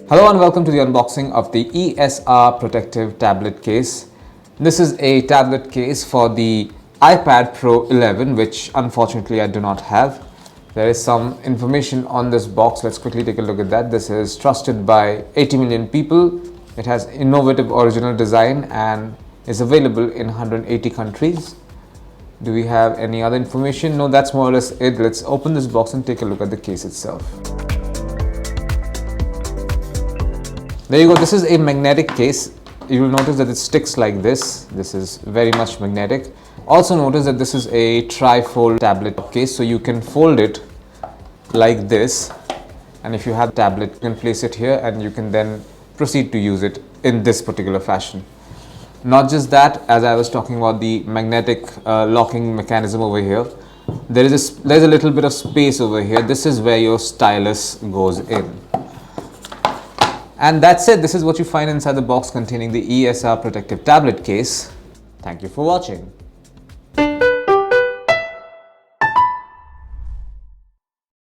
Hello and welcome to the unboxing of the ESR protective tablet case. This is a tablet case for the iPad Pro 11, which unfortunately I do not have. There is some information on this box. Let's quickly take a look at that. This is trusted by 80 million people. It has innovative original design and is available in 180 countries. Do we have any other information? No, that's more or less it. Let's open this box and take a look at the case itself. There you go. This is a magnetic case. You will notice that it sticks like this. This is very much magnetic. Also notice that this is a tri-fold tablet case, so you can fold it like this, and if you have the tablet, you can place it here and you can then proceed to use it in this particular fashion. Not just that, as I was talking about the magnetic locking mechanism over here, there's a little bit of space over here. This is where your stylus goes in. And that's it. This is what you find inside the box containing the ESR protective tablet case. Thank you for watching.